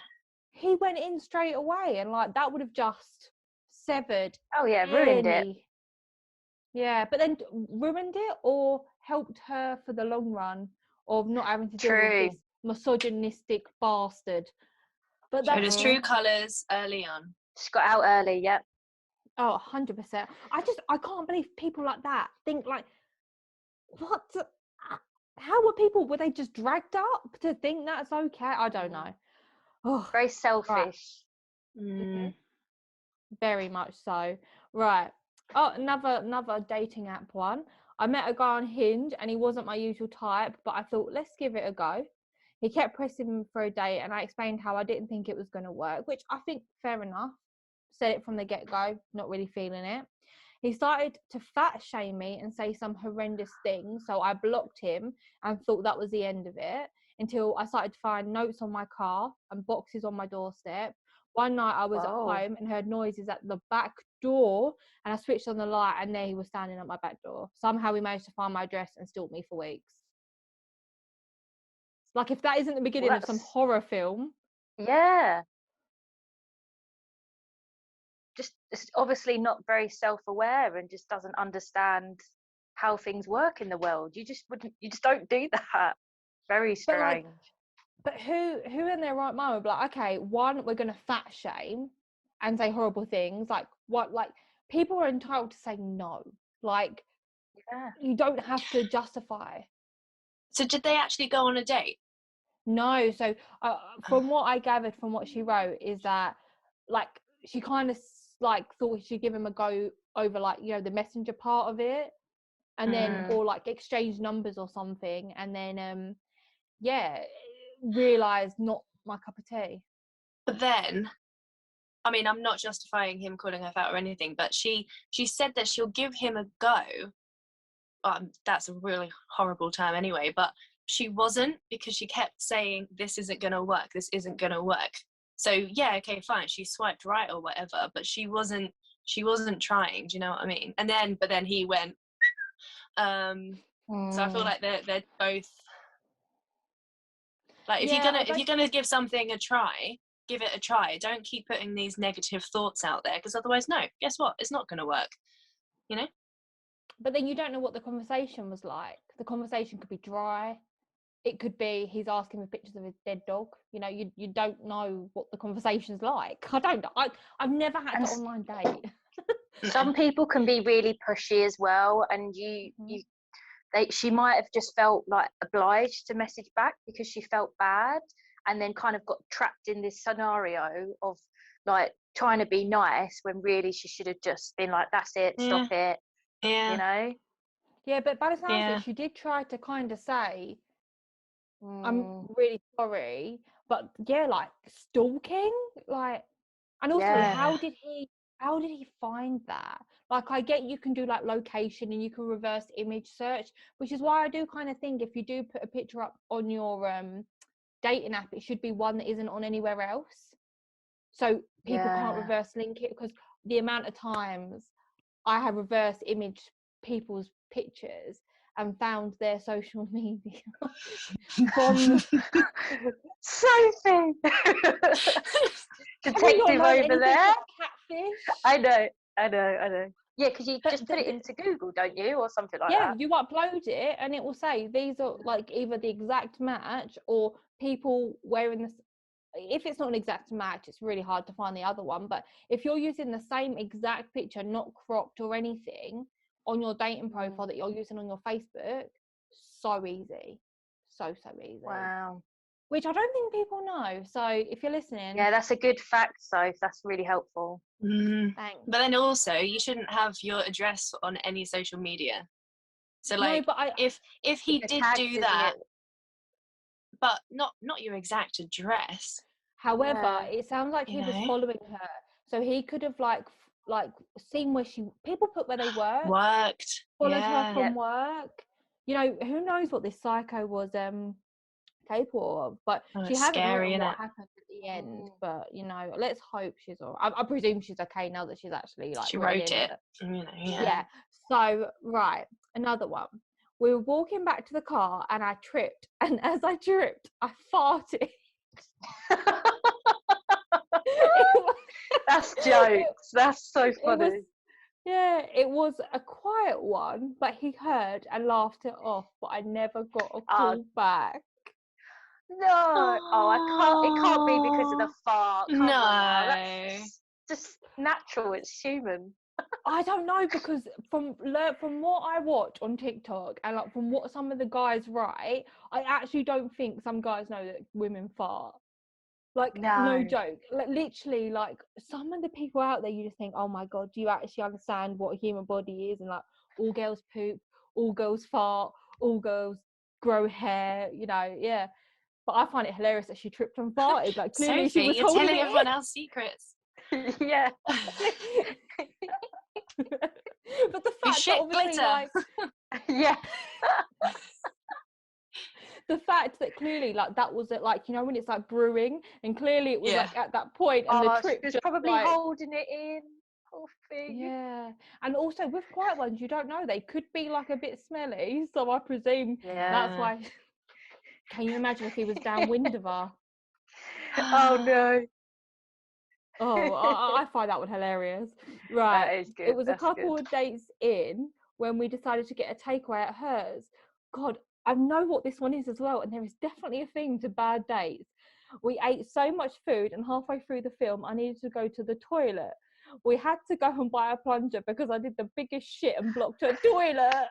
he went in straight away, and like that would have just severed. Oh yeah, ruined it. Yeah, but then ruined it or helped her for the long run of not having to deal with True. this misogynistic bastard. But Showed that's his true colours early on. Just got out early, yep. Oh, 100%. I can't believe people like that think like, what? How were they just dragged up to think that's okay? I don't know. Oh, Very selfish. Mm. very much so. Right. Oh, another dating app one. I met a guy on Hinge and he wasn't my usual type, but I thought, let's give it a go. He kept pressing me for a date and I explained how I didn't think it was going to work, which I think fair enough. Said it from the get-go, not really feeling it. He started to fat shame me and say some horrendous things, so I blocked him and thought that was the end of it until I started to find notes on my car and boxes on my doorstep. One night I was at home and heard noises at the back door and I switched on the light and there he was standing at my back door. Somehow he managed to find my address and stalk me for weeks. Like if that isn't the beginning of some horror film. Yeah. Just obviously not very self-aware and just doesn't understand how things work in the world. You just don't do that. Very strange. But who in their right mind would be like, okay, one, we're gonna fat shame and say horrible things. Like what? Like people are entitled to say no. Like you don't have to justify. So did they actually go on a date? No. So from what I gathered from what she wrote is that like she kind of like thought she'd give him a go over like, you know, the messenger part of it, and then or like exchange numbers or something, and then realised not my cup of tea. But then, I mean, I'm not justifying him calling her fat or anything, but she said that she'll give him a go. That's a really horrible term anyway, but she wasn't, because she kept saying, this isn't going to work, this isn't going to work. So yeah, okay, fine, she swiped right or whatever, but she wasn't trying, do you know what I mean? But then he went, so I feel like they're both, like, if you're gonna give something a try, give it a try. Don't keep putting these negative thoughts out there, because otherwise, no, guess what? It's not going to work, you know? But then you don't know what the conversation was like. The conversation could be dry. It could be he's asking for pictures of his dead dog. You know, you don't know what the conversation's like. I've never had an online date. Some people can be really pushy as well, and she might have just felt like obliged to message back because she felt bad, and then kind of got trapped in this scenario of like trying to be nice when really she should have just been like, that's it, stop it. Yeah. You know? Yeah, but by the sounds of it, she did try to kind of say, I'm really sorry, but yeah, like stalking, like, and also how did he find that? Like, I get you can do like location and you can reverse image search, which is why I do kind of think if you do put a picture up on your dating app, it should be one that isn't on anywhere else, so people can't reverse link it, because the amount of times I have reverse image people's pictures and found their social media from Sophie. Detective over there. Catfish. I know. Yeah, because you just put it into Google, don't you, or something like that? Yeah, you upload it and it will say these are like either the exact match or people wearing this. If it's not an exact match, it's really hard to find the other one. But if you're using the same exact picture, not cropped or anything, on your dating profile that you're using on your Facebook, so easy. So easy. Wow. which I don't think people know. So if you're listening, Yeah, that's a good fact, so that's really helpful. thanks. But then also, you shouldn't have your address on any social media. So No, like, but if he The did tags, do isn't that, it? but not your exact address. However, Yeah. it sounds like You he was know? following her, so he could have like seen where people put where they work, Worked. followed her Yeah. from work. You know, who knows what this psycho was capable of? But Oh, she it's hasn't scary, written innit? what happened at the end. But you know, let's hope she's all right. I presume she's okay now that she's actually like She written wrote it. it. You know, Yeah. So right, another one. We were walking back to the car, and I tripped, and as I tripped, I farted. That's jokes. That's so funny. It was a quiet one, but he heard and laughed it off, but I never got a call back. No. I can't. It can't be because of the fart. Come on now. No. That's just natural. It's human. I don't know, because from what I watch on TikTok and like from what some of the guys write, I actually don't think some guys know that women fart. Like, no joke. Like, literally, like, some of the people out there, you just think, oh my God, do you actually understand what a human body is? And like, all girls poop, all girls fart, all girls grow hair, you know, yeah. But I find it hilarious that she tripped and farted. Like, clearly Sophie, she was you're holding telling it everyone else secrets. Yeah. But the fact shit that obviously, glitter. like, Yeah. the fact that clearly, like, that was it, like, you know, when it's like brewing, and clearly it was Yeah. like at that point, and the trip She was just probably like, holding it in. Poor thing. yeah. And also with quiet ones, you don't know, they could be like a bit smelly, so I presume that's why. Can you imagine if he was downwind of her? Oh no. Oh, I find that one hilarious. Right. That is good. It was a That's couple good. of dates in when we decided to get a takeaway at hers. God, I know what this one is as well, and there is definitely a theme to bad dates. We ate so much food, and halfway through the film, I needed to go to the toilet. We had to go and buy a plunger because I did the biggest shit and blocked her toilet.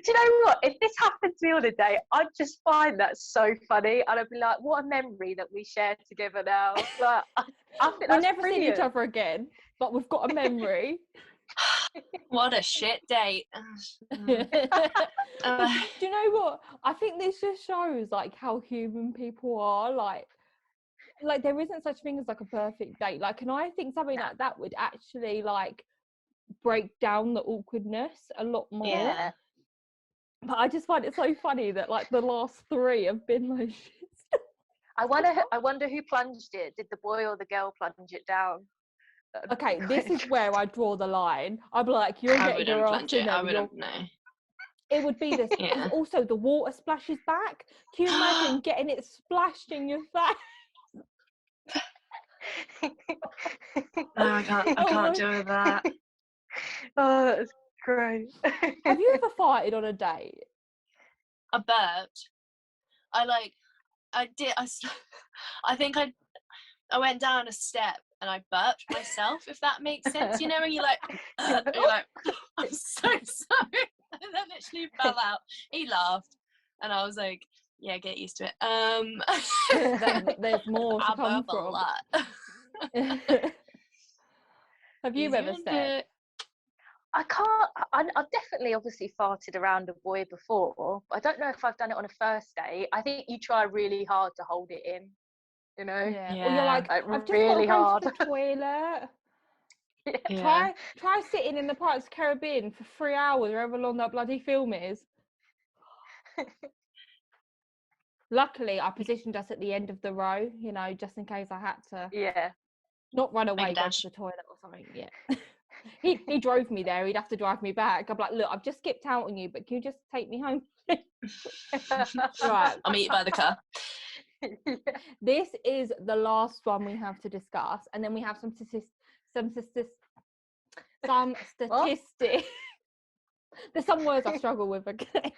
Do you know what? If this happened to me on a date, I'd just find that so funny, and I'd be like, "What a memory that we share together now!" Like, I think We're that's never seeing each brilliant. other again, but we've got a memory. What a shit date. Do you know what? I think this just shows like how human people are. Like there isn't such thing as like a perfect date. Like, and I think something like that would actually like break down the awkwardness a lot more. Yeah. But I just find it so funny that like the last three have been like shit. I wonder who plunged it. Did the boy or the girl plunge it down? Okay, this is where I draw the line. I'd be like, you're I getting your wouldn't ass plunge in it. there. I wouldn't know. It would be this. Yeah. And also, the water splashes back. Can you imagine getting it splashed in your face? No, I can't deal with that. Oh, that's great. Have you ever farted on a date? I burped. I think I went down a step and I burped myself, if that makes sense. You know, when you're like, I'm so sorry. And then literally fell out. He laughed. And I was like, yeah, get used to it. There's more to I come burp a from. lot. Have you ever said? I can't. I've definitely, obviously, farted around a boy before. But I don't know if I've done it on a first date. I think you try really hard to hold it in. You know. Yeah. Or you're like, I've just really got to go hard. to the toilet. Yeah. Try sitting in the Pirates of the Caribbean for 3 hours, or however long that bloody film is. Luckily, I positioned us at the end of the row, you know, just in case I had to. Yeah. Not run away, go dash. to the toilet or something. Yeah. he drove me there. He'd have to drive me back. I'm like, look, I've just skipped out on you, but can you just take me home? Right. I'll meet you by the car. This is the last one we have to discuss, and then we have some statistics. There's some words I struggle with. Okay,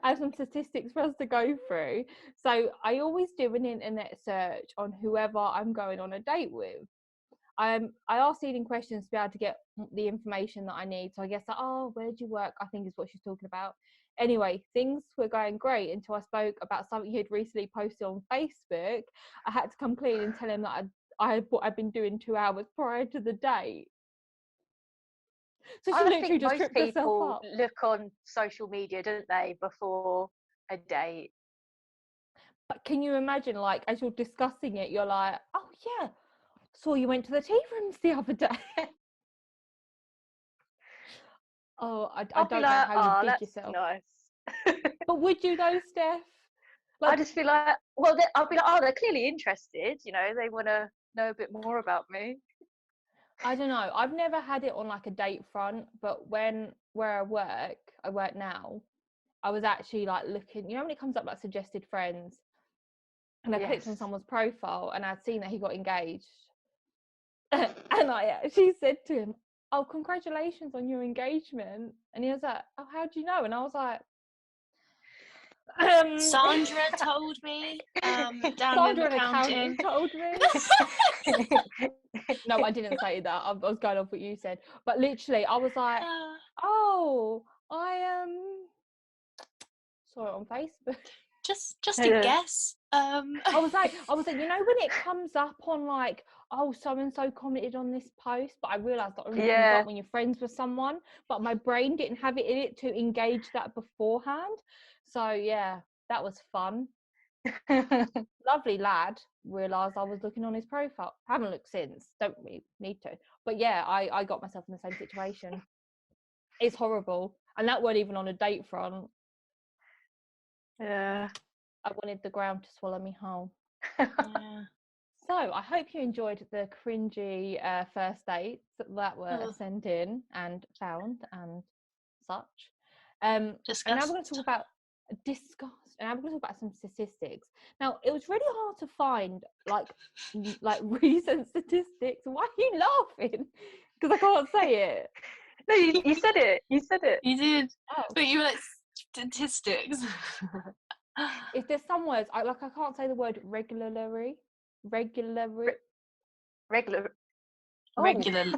I have some statistics for us to go through. So I always do an internet search on whoever I'm going on a date with. I asked leading questions to be able to get the information that I need. So I guess like, oh, where do you work? I think is what she's talking about. Anyway, things were going great until I spoke about something he had recently posted on Facebook. I had to come clean and tell him that what I'd been doing 2 hours prior to the date. So she I literally think just most tripped herself people up. look on social media, don't they, before a date? But can you imagine, like, as you're discussing it, you're like, oh yeah, saw you went to the tea rooms the other day. Oh, I I'll don't be know like, how you oh, did that's yourself. nice. But would you though, Steph? I Like, just feel like, well, I'll be like, oh, they're clearly interested. You know, they want to know a bit more about me. I don't know. I've never had it on like a date front, but where I work now, I was actually like looking, you know, when it comes up like suggested friends, and I clicked on Yes. someone's profile and I'd seen that he got engaged. And I actually said to him, oh, congratulations on your engagement. And he was like, oh, how do you know? And I was like, Sandra told me. Down in Sandra, the an counting. accountant, told me. No, I didn't say that. I was going off what you said. But literally, I was like, oh, I saw it on Facebook. Just a guess. I was like, you know, when it comes up on like, oh, so and so commented on this post, but I realised that only comes up when you're friends with someone. But my brain didn't have it in it to engage that beforehand. So yeah, that was fun. Lovely lad. Realised I was looking on his profile. Haven't looked since. Don't really need to. But yeah, I got myself in the same situation. It's horrible, and that weren't even on a date front. Yeah. I wanted the ground to swallow me whole. Yeah. So I hope you enjoyed the cringy first dates that were sent in and found and such. And now we're going to talk about and I'm going to talk about some statistics. Now, it was really hard to find like recent statistics. Why are you laughing? Because I can't say it. No, you said it. You said it. You did. Oh. But you were like statistics. If there's some words, I can't say the word regularly. Regular. Oh. Regular.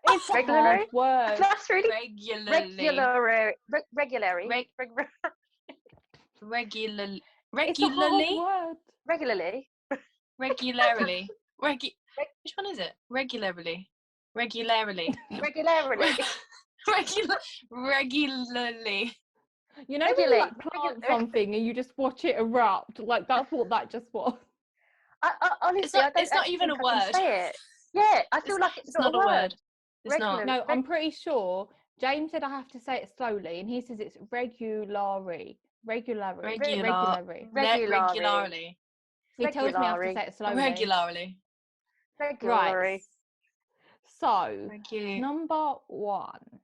It's a hard word. That's really regularly. Regularly. Regularly. It's a hard word. Regularly. Regularly. Which one is it? Regularly. Regularly. Regularly. You know when you like plant something and you just watch it erupt? Like that's what that just was. Honestly, it's not even a word. Say it. Yeah, I feel like it's not a word. It's not. No, I'm pretty sure. James said I have to say it slowly, and he says it's regularly. Regularly. He tells me I have to say it slowly. Regularly. Right. So, number one.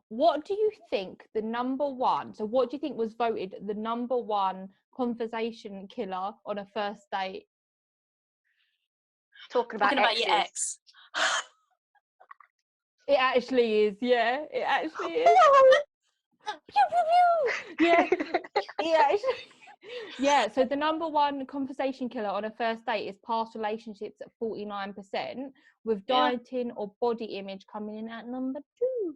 What do you think the number one? So, what do you think was voted the number one conversation killer on a first date? Talking about your ex. It actually is, yeah. It actually is. Pew, pew, pew. Yeah. Yeah, so the number one conversation killer on a first date is past relationships at 49%, with dieting or body image coming in at number 2.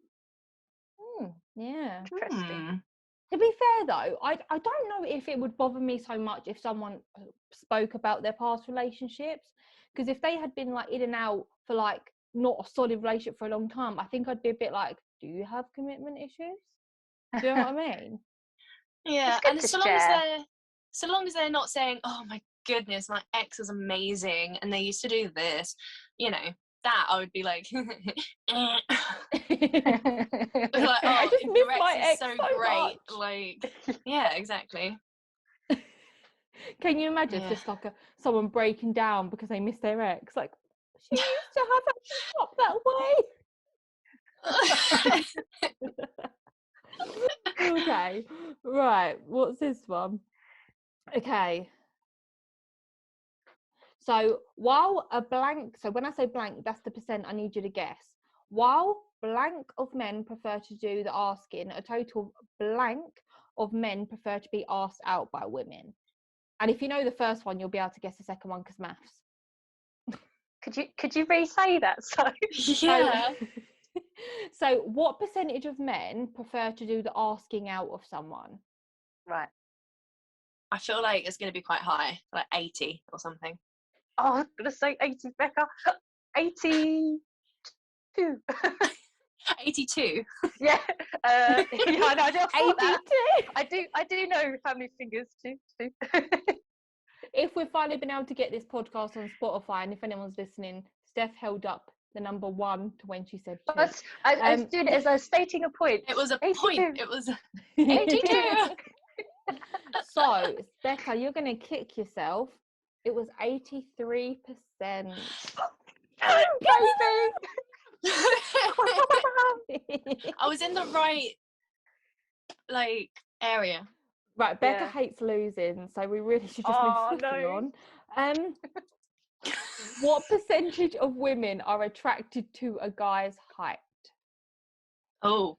Yeah. Interesting. To be fair though, I don't know if it would bother me so much if someone spoke about their past relationships, because if they had been like in and out for like not a solid relationship for a long time, I think I'd be a bit like, do you have commitment issues? Do you know what I mean? Yeah, and so long as they're not saying, oh my goodness, my ex is amazing and they used to do this, you know, that I would be like, like, oh, I just miss my ex so much. great. Like, yeah, exactly. Can you imagine just like someone breaking down because they miss their ex? Like, she used to have that way. Okay, right. What's this one? Okay. So while a blank, so when I say blank, that's the percent I need you to guess. While blank of men prefer to do the asking, a total blank of men prefer to be asked out by women. And if you know the first one, you'll be able to guess the second one because maths. Could you re-say that? So Yeah. So what percentage of men prefer to do the asking out of someone? right. I feel like it's going to be quite high, like 80 or something. Oh, I was gonna say 80, Becca. 82. 82. Yeah. Yeah. I know. I thought that. 82. I do know how many fingers too. If we've finally been able to get this podcast on Spotify, and if anyone's listening, Steph held up the number 1 to when she said 2. But I was doing it as I was stating a point. It was a 82. point. It was 82. So, Becca, you're going to kick yourself. It was 83%. Baby. I was in the right, like, area. Right, Becca Yeah. hates losing, so we really should just move swiftly on. What percentage of women are attracted to a guy's height? Oh,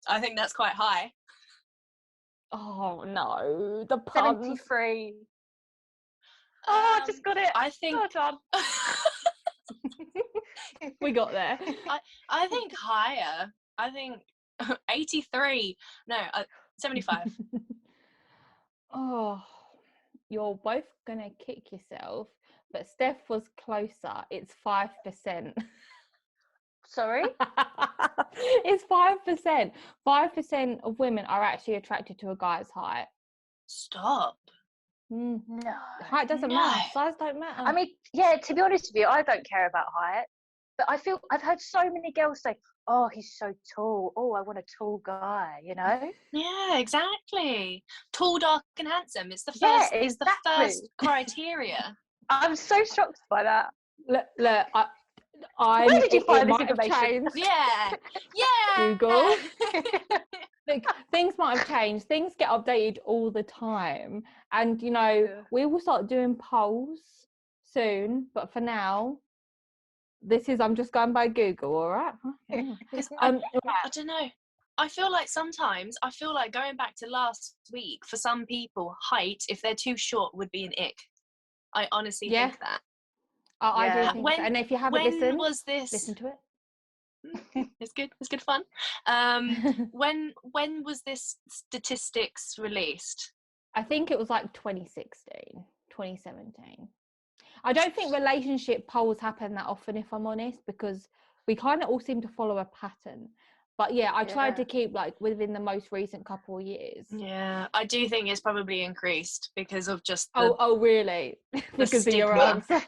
I think that's quite high. Oh no, the puns. 73. Oh, I just got it. I think Well done. We got there. I think higher. I think 83. No, 75. Oh, you're both gonna kick yourself, but Steph was closer. It's 5%. Sorry? It's 5%. 5% of women are actually attracted to a guy's height. Stop. Mm. No. Height doesn't matter. Size don't matter. I mean, yeah, to be honest with you, I don't care about height. But I feel I've heard so many girls say, oh, he's so tall. Oh, I want a tall guy, you know? Yeah, exactly. Tall, dark, and handsome. It's the first. Yeah, It's the exactly. first criteria. I'm so shocked by that. Look, Where did you find this might have information? changed. Yeah. Google. Look, things might have changed. Things get updated all the time, and you know we will start doing polls soon. But for now, I'm just going by Google. All right. I don't know. I feel like sometimes going back to last week, for some people, height, if they're too short, would be an ick. I honestly think that. I do think so. And if you haven't listened, listen to it. It's good. It's good fun. When was this statistics released? I think it was like 2016, 2017. I don't think relationship polls happen that often, if I'm honest, because we kind of all seem to follow a pattern. But yeah, I tried to keep like within the most recent couple of years. Yeah, I do think it's probably increased because of just oh really? Because of your answer.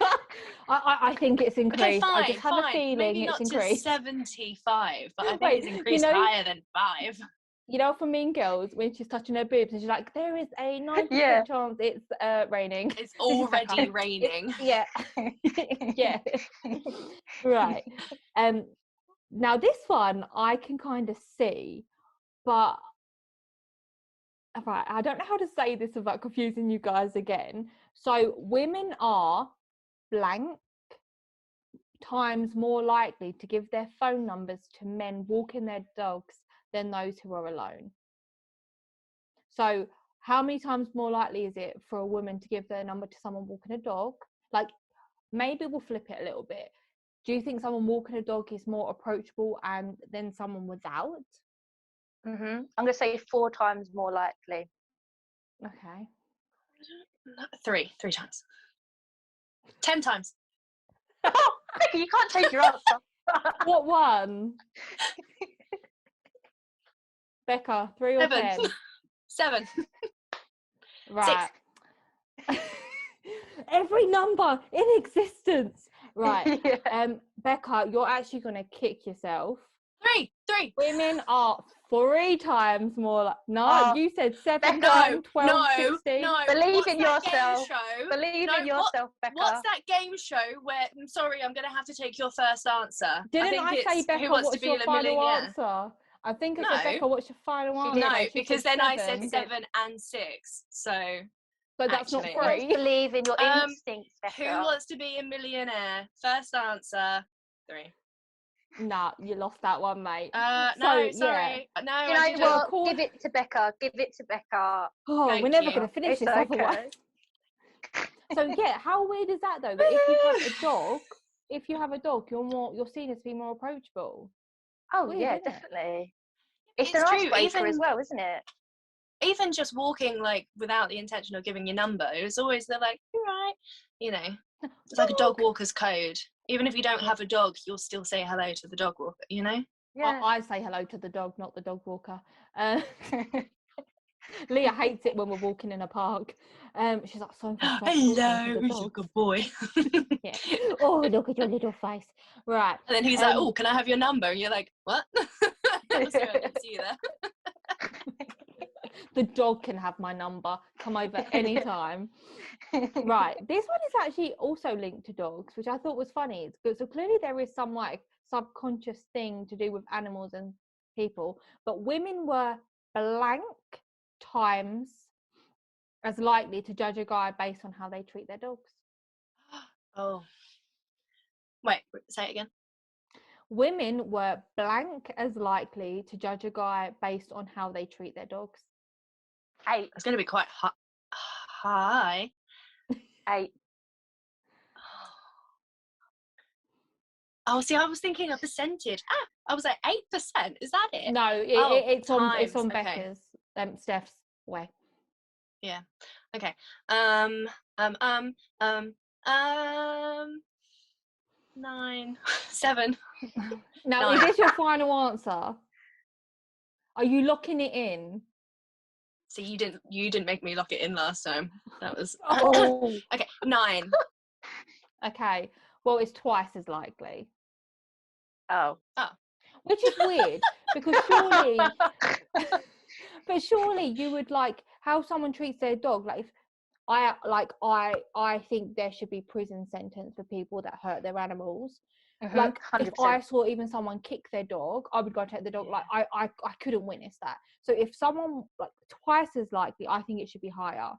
I think it's increased. Okay, fine, I just have a feeling maybe it's not increased. To 75, but I think it's increased higher than 5. You know, for Mean Girls, when she's touching her boobs and she's like, there is a 90% chance it's raining. It's already raining. Yeah. Yeah. Right. Now this one I can kind of see, but right, I don't know how to say this without confusing you guys again. So women are blank times more likely to give their phone numbers to men walking their dogs than those who are alone. So how many times more likely is it for a woman to give their number to someone walking a dog? Like, maybe we'll flip it a little bit. Do you think someone walking a dog is more approachable than someone without? I'm going to say 4 times more likely. Okay. 3 times. 10 times. You can't change your answer. What one? Becca, 3 or 10? 7. Right. 6. Every number in existence. Right. Yeah. Becca, you're actually going to kick yourself. 3. Women are 3 times more you said 7, Becca, 9, 12, 16. No. Believe in yourself. Believe in yourself, Becca. What's that game show where, I'm sorry, I'm going to have to take your first answer? Didn't I say, Becca, Who Wants what's to Be your a final Millionaire? answer? I think I said, No. Becca, what's your final answer? No, She because said then I said 7. 7 and 6. So But that's actually, not 3. Believe in your instincts, Who Becca. Wants to Be a Millionaire? First answer, 3. Nah, you lost that one, mate. No, sorry. Yeah. No, You I know didn't. what? Give it to Becca. Give it to Becca. Oh, Thank we're never you. going to finish It's this okay. otherwise. So yeah, how weird is that though? That if you have a dog, if you have a dog, you're seen as being more approachable. Oh Weird, yeah, isn't it? definitely. It's It's an true, icebreaker even as well, isn't it? even just walking like without the intention of giving your number, it's always they're like, "You're right," you know. It's like a dog walker's code. Even if you don't have a dog, you'll still say hello to the dog walker, you know. Yeah. I say hello to the dog, not the dog walker. Leah hates it when we're walking in a park. She's like, so Hello, who's your good boy? Yeah. Oh, look at your little face. Right. And then he's like, "Oh, can I have your number?" And you're like, "What?" Sorry, I didn't see you there. The dog can have my number. Come over anytime. Right. This one is actually also linked to dogs, which I thought was funny. It's good. So clearly there is some like subconscious thing to do with animals and people, but women were blank times as likely to judge a guy based on how they treat their dogs. Oh, wait, say it again. Women were blank as likely to judge a guy based on how they treat their dogs. 8. It's going to be quite high. 8. Oh, see, I was thinking a percentage. I was like 8%. Is that it? No, it's on okay. Becca's, Steph's way. Yeah. Okay. 9, 7. Now, 9. is this your final answer? Are you locking it in? So you didn't make me lock it in last time. That was Oh. okay. 9. Okay. Well, it's twice as likely. Oh. Which is weird because surely you would like how someone treats their dog. Like if I think there should be prison sentence for people that hurt their animals. Like 100%. if I saw even someone kick their dog, I would go and take the dog. Like I couldn't witness that. So if someone like twice as likely, I think it should be higher,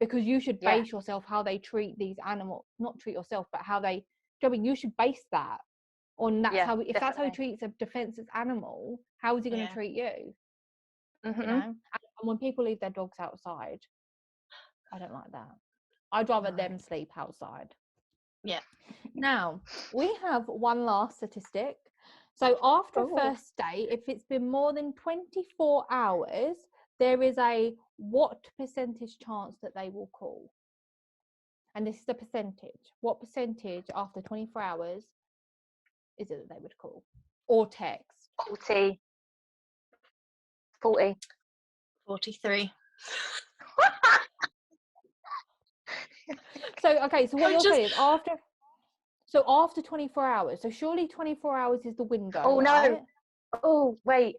because you should base yourself how they treat these animals, not treat yourself, but how they. I mean, you should base that on that's how. If that's how he treats a defenseless animal, how is he going to treat you? You know. And when people leave their dogs outside, I don't like that. I'd rather them sleep outside. Yeah. Now, we have one last statistic. So after a first date, if it's been more than 24 hours, there is a what percentage chance that they will call? And this is the percentage. What percentage after 24 hours is it that they would call? Or text? 40. 43. So, okay, so what you're saying is after 24 hours. So surely 24 hours is the window, Oh, right? no. Oh, wait.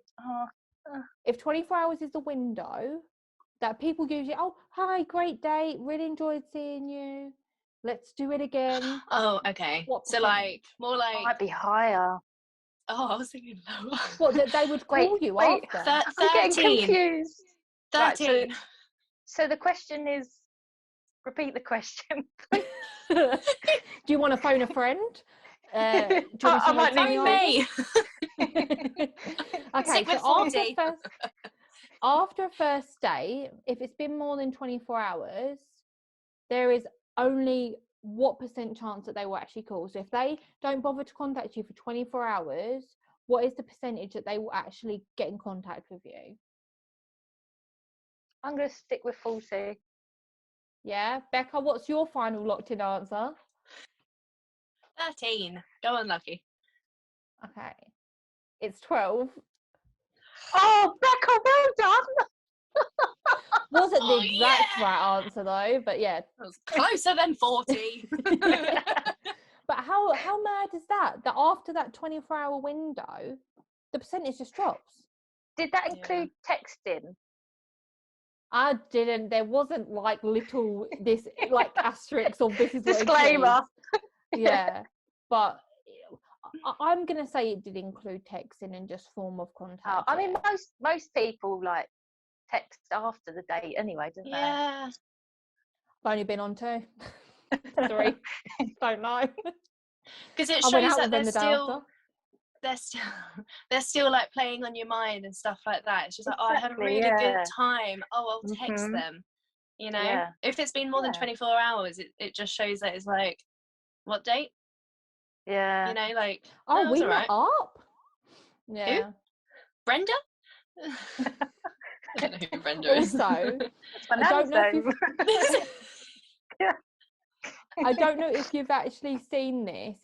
If 24 hours is the window, that people usually, oh, hi, great date, really enjoyed seeing you, let's do it again. Oh, okay. So like more like might be higher. Oh, I was thinking lower. What, that they would call you after? I'm getting confused. 13. Right, so the question is, repeat the question. Do you want to phone a friend? Do you want I might need me. Okay, so after a first date, if it's been more than 24 hours, there is only what percent chance that they will actually call. So if they don't bother to contact you for 24 hours, what is the percentage that they will actually get in contact with you? I'm going to stick with 40. Yeah, Becca, what's your final locked-in answer? 13. Go on, Lucky. Okay, it's 12. Oh, Becca, well done. Wasn't the exact right answer though, but yeah. It was closer than 40. But how mad is that? That after that 24-hour window, the percentage just drops. Did that include texting? I didn't. There wasn't like little this like asterisks of this is what disclaimer. Yeah, but I'm gonna say it did include texting and just form of contact. I mean, most people like text after the date anyway, don't they? Yeah. I've only been on 2, 3. Don't know. Because it shows that they're still like playing on your mind and stuff like that. It's just like, I had a really good time. Oh, I'll text them. You know, if it's been more than 24 hours, it just shows that it's like, what date? Yeah. You know, like, Oh, that was we met alright. up. Yeah. Brenda? I don't know who Brenda is. Also, That's my I don't nan's know if name. you've I don't know if you've actually seen this.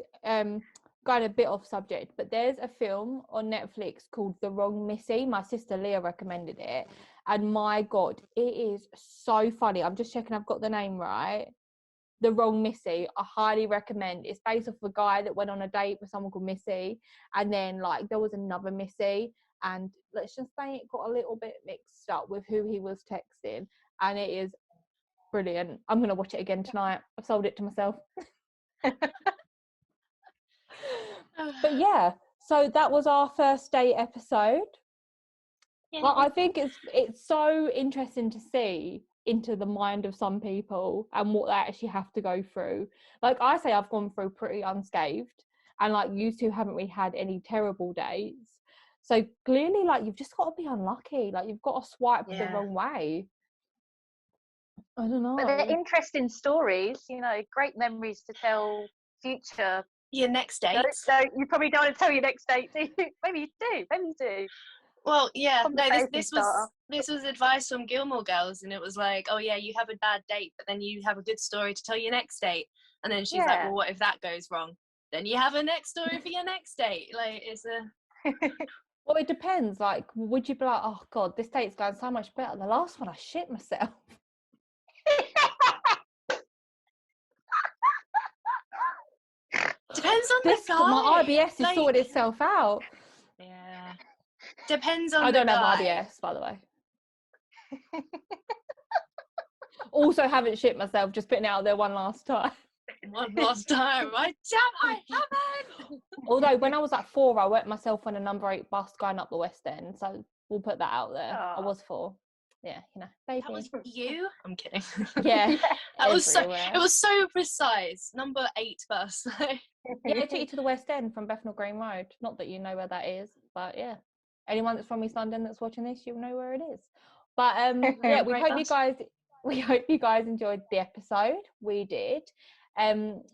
Going a bit off subject, but there's a film on Netflix called The Wrong Missy. My sister Leah recommended it, and my God, it is so funny. I'm just checking I've got the name right. The Wrong Missy. I highly recommend. It's based off a guy that went on a date with someone called Missy, and then like there was another Missy, and let's just say it got a little bit mixed up with who he was texting, and it is brilliant. I'm gonna watch it again tonight. I've sold it to myself. But yeah, so that was our first date episode. Yeah. Well, I think it's so interesting to see into the mind of some people and what they actually have to go through. Like I say, I've gone through pretty unscathed, and like you two haven't really had any terrible dates. So clearly, like you've just got to be unlucky. Like you've got to swipe the wrong way. I don't know. But they're interesting stories, you know, great memories to tell future. Your next date. No, you probably don't want to tell your next date, do you? Maybe you do. Maybe you do. Well, yeah. No, Conversation this starter. was advice from Gilmore Girls, and it was like, oh yeah, you have a bad date, but then you have a good story to tell your next date. And then she's like, well, what if that goes wrong? Then you have a next story for your next date. Like it's a. Well, it depends. Like, would you be like, oh God, this date's going so much better. The last one, I shit myself. Depends on the guy. My IBS has sorted itself out. Yeah. Depends on I the don't guy. have IBS, by the way. Also haven't shit myself, just putting it out there one last time. One last time. I haven't. Although when I was like 4, I wet myself on a number 8 bus going up the West End. So we'll put that out there. I was 4. Yeah, you know, baby. That was you? I'm kidding. Yeah. It was so precise. Number 8 bus. Yeah, I took you to the West End from Bethnal Green Road. Not that you know where that is, but yeah. Anyone that's from East London that's watching this, you'll know where it is. But yeah, we hope you guys enjoyed the episode. We did.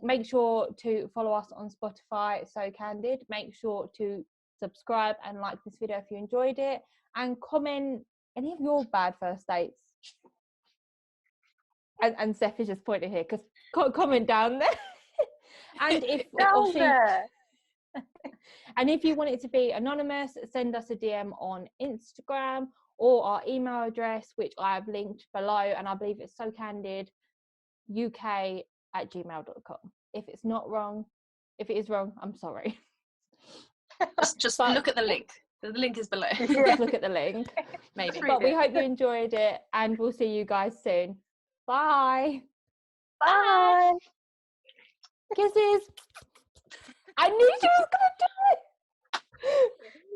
Make sure to follow us on Spotify, So Candid. Make sure to subscribe and like this video if you enjoyed it, and comment any of your bad first dates. And Steph is just pointing here because comment down there. And if and if you want it to be anonymous, send us a DM on Instagram or our email address, which I have linked below, and I believe it's socandiduk@gmail.com. If it's not wrong, if it is wrong, I'm sorry. Just look at the link. The link is below. Just look at the link. Maybe. But we hope you enjoyed it, and we'll see you guys soon. Bye. Bye. Kisses. I knew she was going to do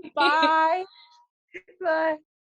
it. Bye. Bye.